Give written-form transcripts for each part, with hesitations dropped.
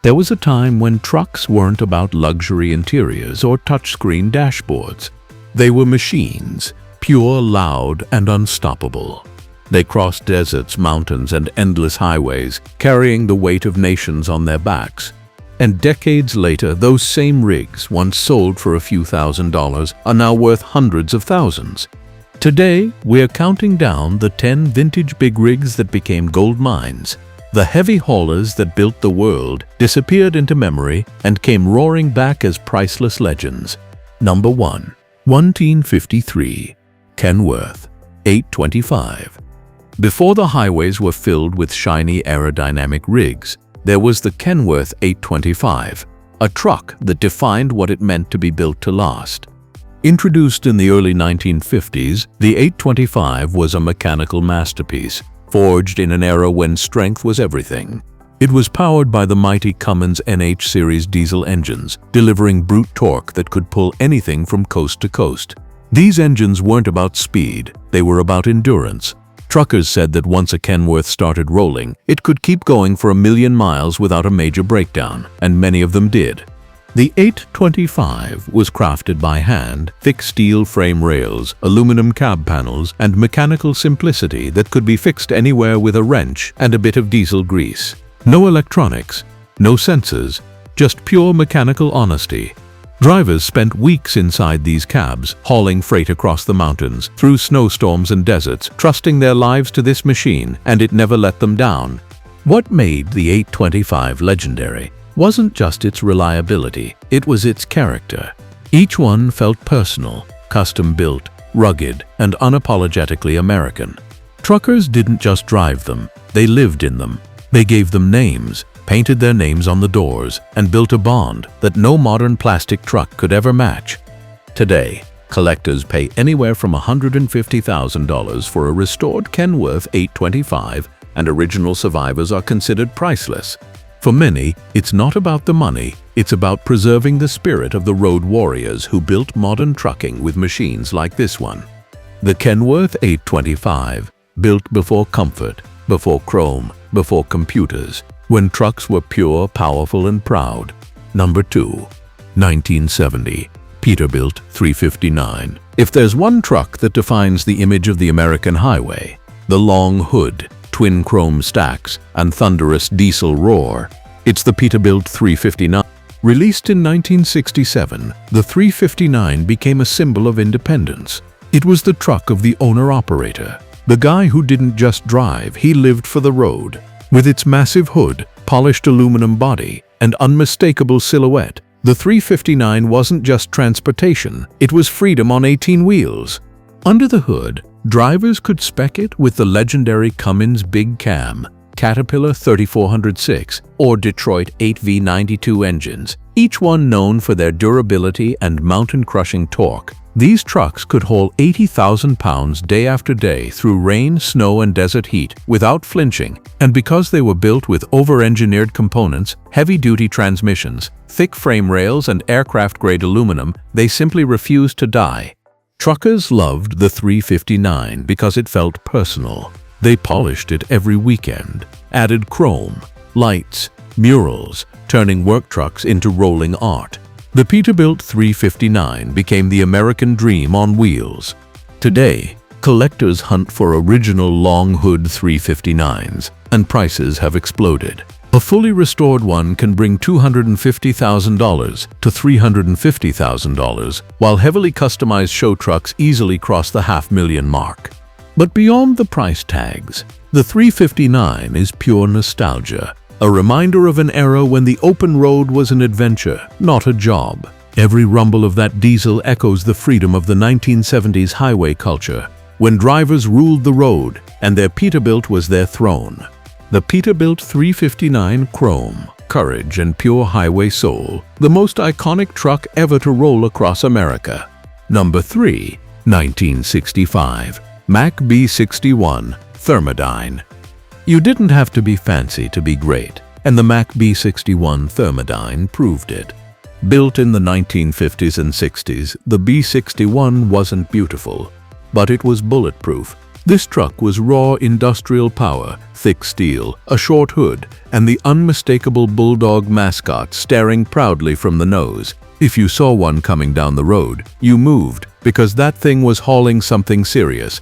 There was a time when trucks weren't about luxury interiors or touchscreen dashboards. They were machines, pure, loud, and unstoppable. They crossed deserts, mountains, and endless highways, carrying the weight of nations on their backs. And decades later, those same rigs, once sold for a few $1,000s, are now worth hundreds of thousands. Today, we're counting down the 10 vintage big rigs that became gold mines. The heavy haulers that built the world disappeared into memory and came roaring back as priceless legends. Number 1. 1953 Kenworth 825. Before the highways were filled with shiny aerodynamic rigs, there was the Kenworth 825, a truck that defined what it meant to be built to last. Introduced in the early 1950s, the 825 was a mechanical masterpiece, forged in an era when strength was everything. It was powered by the mighty Cummins NH series diesel engines, delivering brute torque that could pull anything from coast to coast. These engines weren't about speed, they were about endurance. Truckers said that once a Kenworth started rolling, it could keep going for 1,000,000 miles without a major breakdown, and many of them did. The 825 was crafted by hand, thick steel frame rails, aluminum cab panels, and mechanical simplicity that could be fixed anywhere with a wrench and a bit of diesel grease. No electronics, no sensors, just pure mechanical honesty. Drivers spent weeks inside these cabs, hauling freight across the mountains, through snowstorms and deserts, trusting their lives to this machine, and it never let them down. What made the 825 legendary wasn't just its reliability, it was its character. Each one felt personal, custom-built, rugged, and unapologetically American. Truckers didn't just drive them, they lived in them. They gave them names, painted their names on the doors, and built a bond that no modern plastic truck could ever match. Today, collectors pay anywhere from $150,000 for a restored Kenworth 825, and original survivors are considered priceless. For many, it's not about the money, it's about preserving the spirit of the road warriors who built modern trucking with machines like this one. The Kenworth 825, built before comfort, before chrome, before computers, when trucks were pure, powerful, and proud. Number 2. 1970 Peterbilt 359. If there's one truck that defines the image of the American highway, the long hood, twin chrome stacks, and thunderous diesel roar, it's the Peterbilt 359. Released in 1967, the 359 became a symbol of independence. It was the truck of the owner-operator, the guy who didn't just drive, he lived for the road. With its massive hood, polished aluminum body, and unmistakable silhouette, the 359 wasn't just transportation, it was freedom on 18 wheels. Under the hood, drivers could spec it with the legendary Cummins Big Cam, Caterpillar 3406, or Detroit 8V92 engines, each one known for their durability and mountain-crushing torque. These trucks could haul 80,000 pounds day after day through rain, snow, and desert heat without flinching, and because they were built with over-engineered components, heavy-duty transmissions, thick frame rails, and aircraft-grade aluminum, they simply refused to die. Truckers loved the 359 because it felt personal. They polished it every weekend, added chrome, lights, murals, turning work trucks into rolling art. The Peterbilt 359 became the American dream on wheels. Today, collectors hunt for original long hood 359s, and prices have exploded. A fully restored one can bring $250,000 to $350,000, while heavily customized show trucks easily cross the $500,000 mark. But beyond the price tags, the 359 is pure nostalgia, a reminder of an era when the open road was an adventure, not a job. Every rumble of that diesel echoes the freedom of the 1970s highway culture, when drivers ruled the road and their Peterbilt was their throne. The Peterbilt 359 Chrome, courage and pure highway soul, the most iconic truck ever to roll across America. Number 3. 1965 Mack B61 Thermodyne. You didn't have to be fancy to be great, and the Mack B61 Thermodyne proved it. Built in the 1950s and 60s, the B61 wasn't beautiful, but it was bulletproof. This truck was raw industrial power, thick steel, a short hood, and the unmistakable bulldog mascot staring proudly from the nose. If you saw one coming down the road, you moved, because that thing was hauling something serious.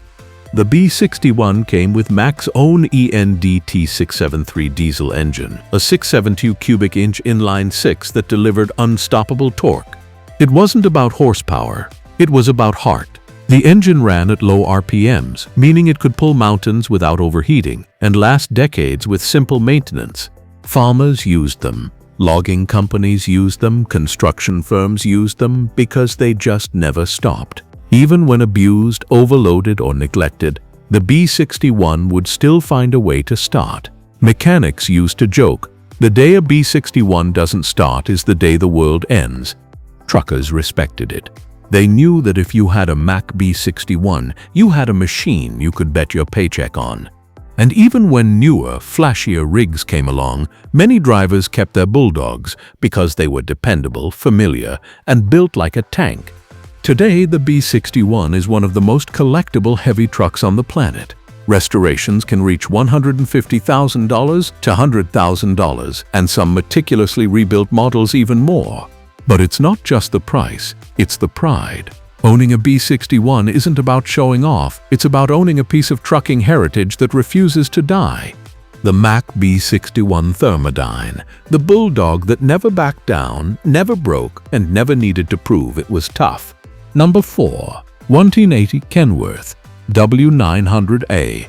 The B61 came with Mack's own ENDT673 diesel engine, a 672 cubic inch inline-six that delivered unstoppable torque. It wasn't about horsepower, it was about heart. The engine ran at low RPMs, meaning it could pull mountains without overheating and last decades with simple maintenance. Farmers used them, logging companies used them, construction firms used them because they just never stopped. Even when abused, overloaded, or neglected, the B61 would still find a way to start. Mechanics used to joke, "The day a B61 doesn't start is the day the world ends." Truckers respected it. They knew that if you had a Mack B61, you had a machine you could bet your paycheck on. And even when newer, flashier rigs came along, many drivers kept their bulldogs because they were dependable, familiar, and built like a tank. Today, the B61 is one of the most collectible heavy trucks on the planet. Restorations can reach $150,000 to $100,000, and some meticulously rebuilt models even more. But it's not just the price, it's the pride. Owning a B61 isn't about showing off, it's about owning a piece of trucking heritage that refuses to die. The Mack B61 Thermodyne, the bulldog that never backed down, never broke, and never needed to prove it was tough. Number 4. 1980 Kenworth W900A.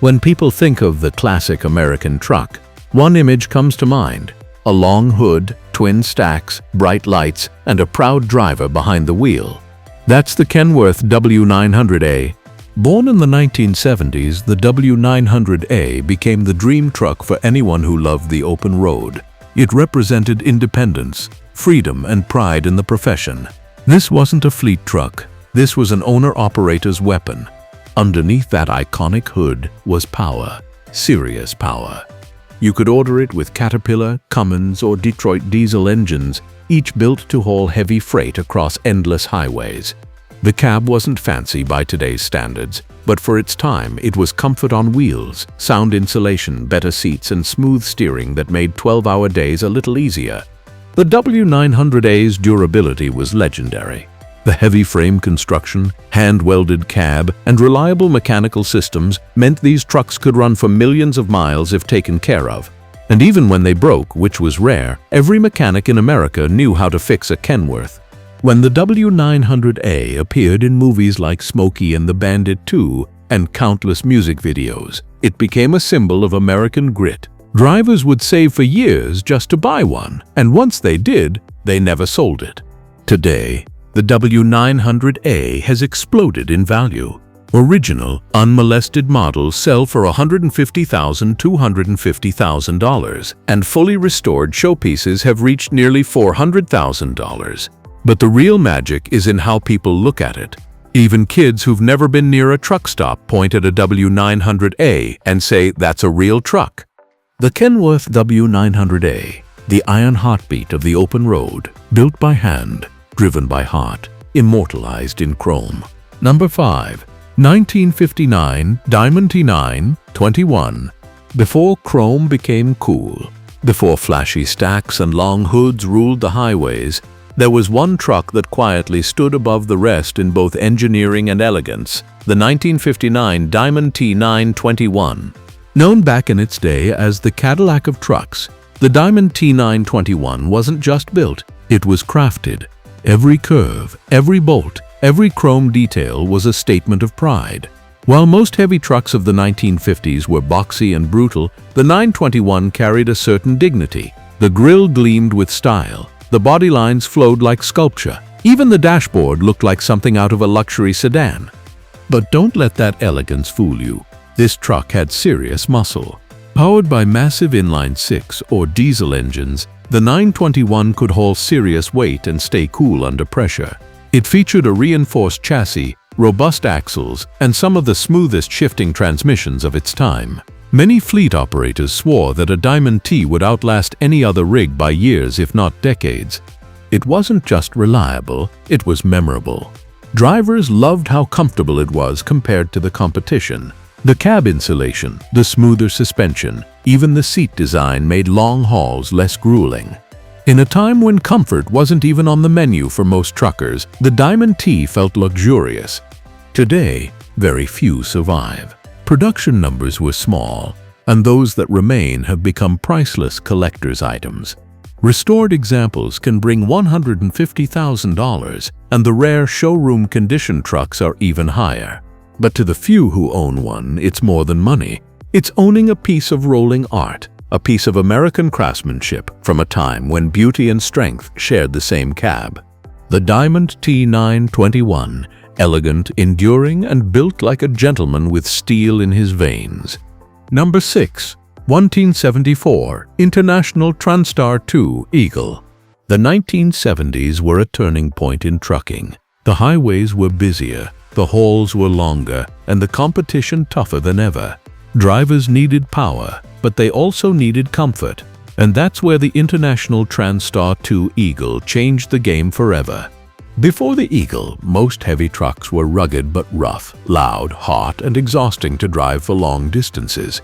When people think of the classic American truck, one image comes to mind: a long hood, twin stacks, bright lights, and a proud driver behind the wheel. That's the Kenworth W900A. Born in the 1970s, the W900A became the dream truck for anyone who loved the open road. It represented independence, freedom, and pride in the profession. This wasn't a fleet truck. This was an owner-operator's weapon. Underneath that iconic hood was power, serious power. You could order it with Caterpillar, Cummins, or Detroit diesel engines, each built to haul heavy freight across endless highways. The cab wasn't fancy by today's standards, but for its time it was comfort on wheels, sound insulation, better seats, and smooth steering that made 12-hour days a little easier. The W900A's durability was legendary. The heavy frame construction, hand-welded cab, and reliable mechanical systems meant these trucks could run for millions of miles if taken care of. And even when they broke, which was rare, every mechanic in America knew how to fix a Kenworth. When the W900A appeared in movies like Smokey and the Bandit 2 and countless music videos, it became a symbol of American grit. Drivers would save for years just to buy one, and once they did, they never sold it. Today, the W900A has exploded in value. Original, unmolested models sell for $150,000 to $250,000, and fully restored showpieces have reached nearly $400,000. But the real magic is in how people look at it. Even kids who've never been near a truck stop point at a W900A and say that's a real truck. The Kenworth W900A, the iron heartbeat of the open road, built by hand, driven by heart, immortalized in chrome. Number 5. 1959 Diamond T921. Before chrome became cool, before flashy stacks and long hoods ruled the highways, there was one truck that quietly stood above the rest in both engineering and elegance, the 1959 Diamond T921. Known back in its day as the Cadillac of trucks, the Diamond T921 wasn't just built, it was crafted. Every curve, every bolt, every chrome detail was a statement of pride. While most heavy trucks of the 1950s were boxy and brutal, the 921 carried a certain dignity. The grille gleamed with style, the body lines flowed like sculpture, even the dashboard looked like something out of a luxury sedan. But don't let that elegance fool you. This truck had serious muscle. Powered by massive inline-six or diesel engines, the 921 could haul serious weight and stay cool under pressure. It featured a reinforced chassis, robust axles, and some of the smoothest shifting transmissions of its time. Many fleet operators swore that a Diamond T would outlast any other rig by years if not decades. It wasn't just reliable, it was memorable. Drivers loved how comfortable it was compared to the competition. The cab insulation, the smoother suspension, even the seat design made long hauls less grueling. In a time when comfort wasn't even on the menu for most truckers, the Diamond T felt luxurious. Today, very few survive. Production numbers were small, and those that remain have become priceless collector's items. Restored examples can bring $150,000, and the rare showroom condition trucks are even higher. But to the few who own one, it's more than money. It's owning a piece of rolling art, a piece of American craftsmanship from a time when beauty and strength shared the same cab. The Diamond T921, elegant, enduring, and built like a gentleman with steel in his veins. Number 6. 1974 International Transtar II Eagle. The 1970s were a turning point in trucking. The highways were busier, the hauls were longer, and the competition tougher than ever. Drivers needed power, but they also needed comfort. And that's where the International Transtar II Eagle changed the game forever. Before the Eagle, most heavy trucks were rugged but rough, loud, hot, and exhausting to drive for long distances.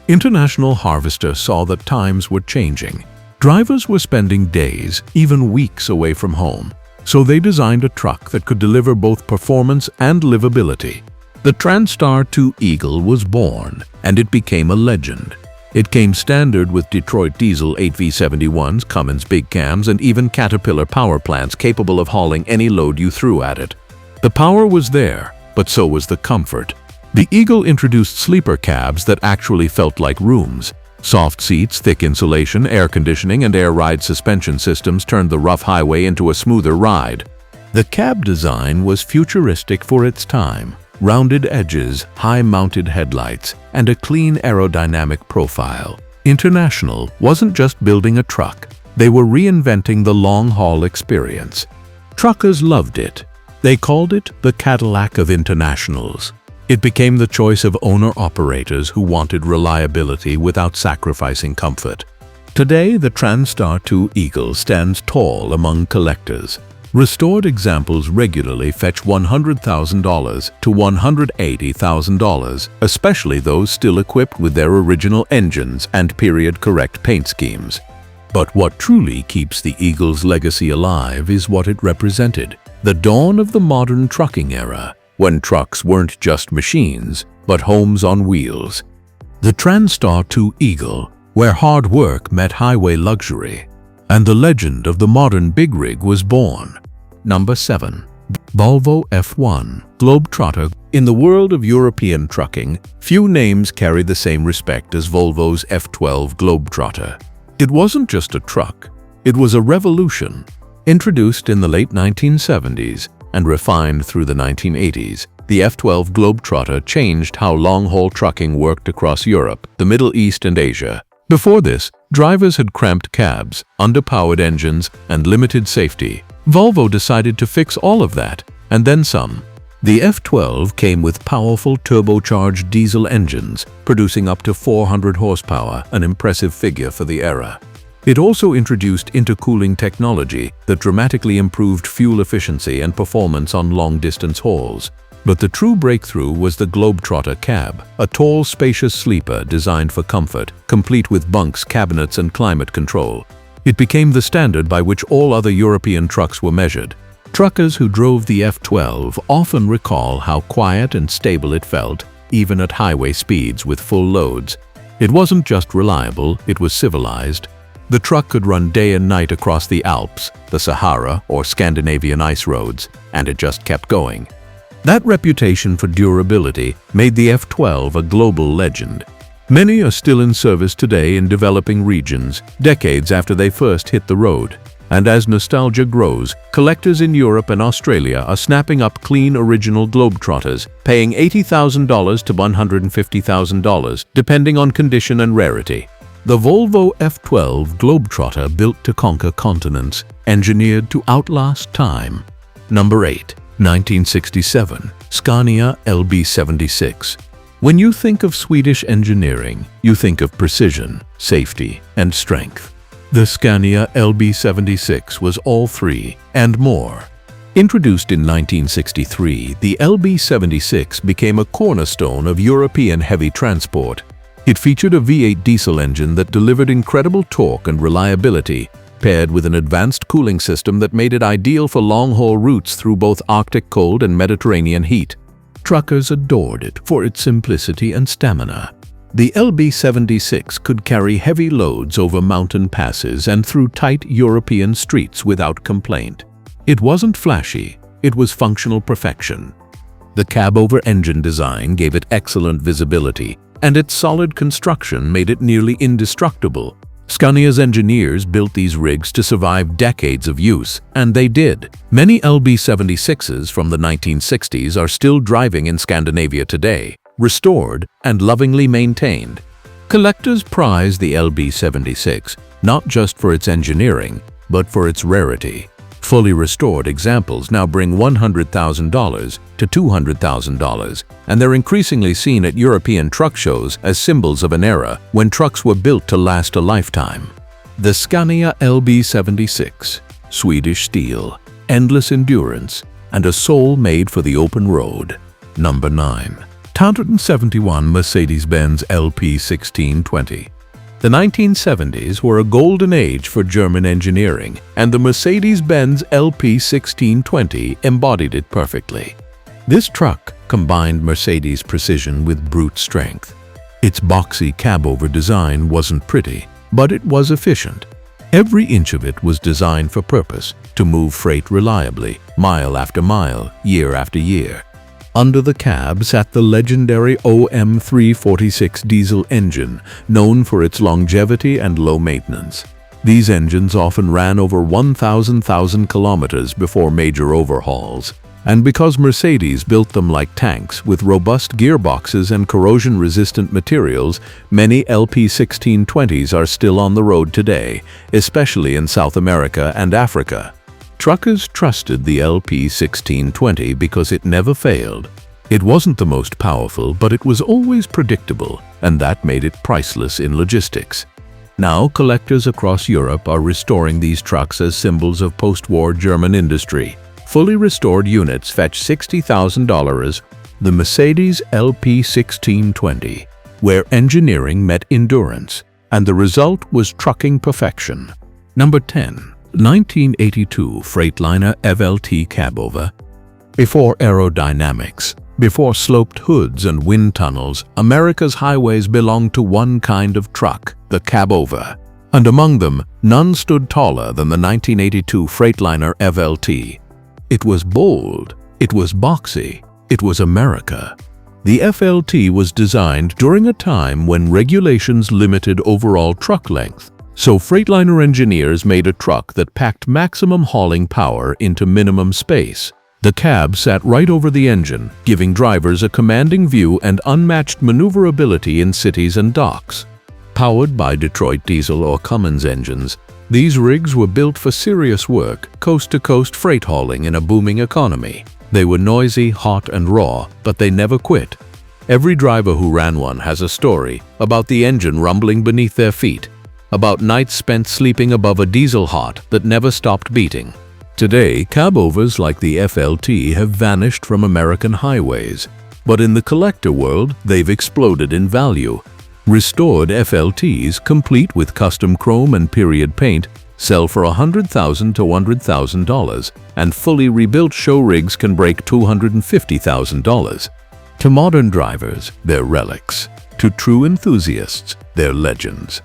International Harvester saw that times were changing. Drivers were spending days, even weeks away from home. So they designed a truck that could deliver both performance and livability. The Transtar II Eagle was born, and it became a legend. It came standard with Detroit diesel 8V71s, Cummins big cams, and even Caterpillar power plants capable of hauling any load you threw at it. The power was there, but so was the comfort. The Eagle introduced sleeper cabs that actually felt like rooms. Soft seats, thick insulation, air conditioning, and air ride suspension systems turned the rough highway into a smoother ride. The cab design was futuristic for its time. Rounded edges, high-mounted headlights, and a clean aerodynamic profile. International wasn't just building a truck. They were reinventing the long-haul experience. Truckers loved it. They called it the Cadillac of Internationals. It became the choice of owner-operators who wanted reliability without sacrificing comfort. Today, the Transtar II Eagle stands tall among collectors. Restored examples regularly fetch $100,000 to $180,000, especially those still equipped with their original engines and period-correct paint schemes. But what truly keeps the Eagle's legacy alive is what it represented: the dawn of the modern trucking era, when trucks weren't just machines, but homes on wheels. The Transtar II Eagle, where hard work met highway luxury, and the legend of the modern big rig was born. Number 7. Volvo F1 Globetrotter. In the world of European trucking, few names carry the same respect as Volvo's F12 Globetrotter. It wasn't just a truck, it was a revolution. Introduced in the late 1970s and refined through the 1980s, the F12 Globetrotter changed how long-haul trucking worked across Europe, the Middle East, and Asia. Before this, drivers had cramped cabs, underpowered engines, and limited safety. Volvo decided to fix all of that, and then some. The F12 came with powerful turbocharged diesel engines, producing up to 400 horsepower, an impressive figure for the era. It also introduced intercooling technology that dramatically improved fuel efficiency and performance on long-distance hauls. But the true breakthrough was the Globetrotter cab, a tall, spacious sleeper designed for comfort, complete with bunks, cabinets, and climate control. It became the standard by which all other European trucks were measured. Truckers who drove the F12 often recall how quiet and stable it felt, even at highway speeds with full loads. It wasn't just reliable, it was civilized. The truck could run day and night across the Alps, the Sahara, or Scandinavian ice roads, and it just kept going. That reputation for durability made the F12 a global legend. Many are still in service today in developing regions, decades after they first hit the road. And as nostalgia grows, collectors in Europe and Australia are snapping up clean original Globetrotters, paying $80,000 to $150,000, depending on condition and rarity. The Volvo F12 Globetrotter, built to conquer continents, engineered to outlast time. Number 8. 1967 Scania LB76. When you think of Swedish engineering, you think of precision, safety, and strength. The Scania LB76 was all three and more. Introduced in 1963, the LB76 became a cornerstone of European heavy transport. It featured a V8 diesel engine that delivered incredible torque and reliability, paired with an advanced cooling system that made it ideal for long-haul routes through both Arctic cold and Mediterranean heat. Truckers adored it for its simplicity and stamina. The LB76 could carry heavy loads over mountain passes and through tight European streets without complaint. It wasn't flashy, it was functional perfection. The cab-over engine design gave it excellent visibility, and its solid construction made it nearly indestructible. Scania's engineers built these rigs to survive decades of use, and they did. Many LB76s from the 1960s are still driving in Scandinavia today, restored and lovingly maintained. Collectors prize the LB76 not just for its engineering, but for its rarity. Fully restored examples now bring $100,000 to $200,000, and they're increasingly seen at European truck shows as symbols of an era when trucks were built to last a lifetime. The Scania LB76, Swedish steel, endless endurance, and a soul made for the open road. Number 9. 1971 Mercedes-Benz LP1620. The 1970s were a golden age for German engineering, and the Mercedes-Benz LP1620 embodied it perfectly. This truck combined Mercedes' precision with brute strength. Its boxy cab-over design wasn't pretty, but it was efficient. Every inch of it was designed for purpose, to move freight reliably, mile after mile, year after year. Under the cab sat the legendary OM346 diesel engine, known for its longevity and low maintenance. These engines often ran over 1,000 kilometers before major overhauls. And because Mercedes built them like tanks with robust gearboxes and corrosion-resistant materials, many LP1620s are still on the road today, especially in South America and Africa. Truckers trusted the LP1620 because it never failed. It wasn't the most powerful, but it was always predictable, and that made it priceless in logistics. Now, collectors across Europe are restoring these trucks as symbols of post-war German industry. Fully restored units fetch $60,000. The Mercedes LP1620, where engineering met endurance, and the result was trucking perfection. Number 10. 1982 Freightliner FLT cabover. Before aerodynamics, before sloped hoods and wind tunnels, America's highways belonged to one kind of truck, the cabover. And among them, none stood taller than the 1982 Freightliner FLT. It was bold, it was boxy, it was America. The FLT was designed during a time when regulations limited overall truck length. So Freightliner engineers made a truck that packed maximum hauling power into minimum space. The cab sat right over the engine, giving drivers a commanding view and unmatched maneuverability in cities and docks. Powered by Detroit diesel or Cummins engines, these rigs were built for serious work, coast-to-coast freight hauling in a booming economy. They were noisy, hot, and raw, but they never quit. Every driver who ran one has a story about the engine rumbling beneath their feet, about nights spent sleeping above a diesel heart that never stopped beating. Today, cabovers like the FLT have vanished from American highways, but in the collector world, they've exploded in value. Restored FLTs, complete with custom chrome and period paint, sell for $100,000 to $100,000, and fully rebuilt show rigs can break $250,000. To modern drivers, they're relics. To true enthusiasts, they're legends.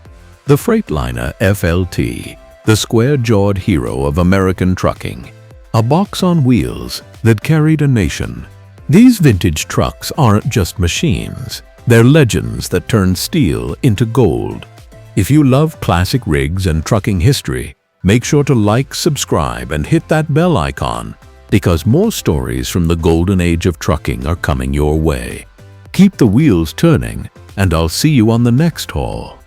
The Freightliner FLT, the square-jawed hero of American trucking. A box on wheels that carried a nation. These vintage trucks aren't just machines. They're legends that turn steel into gold. If you love classic rigs and trucking history, make sure to like, subscribe, and hit that bell icon, because more stories from the golden age of trucking are coming your way. Keep the wheels turning, and I'll see you on the next haul.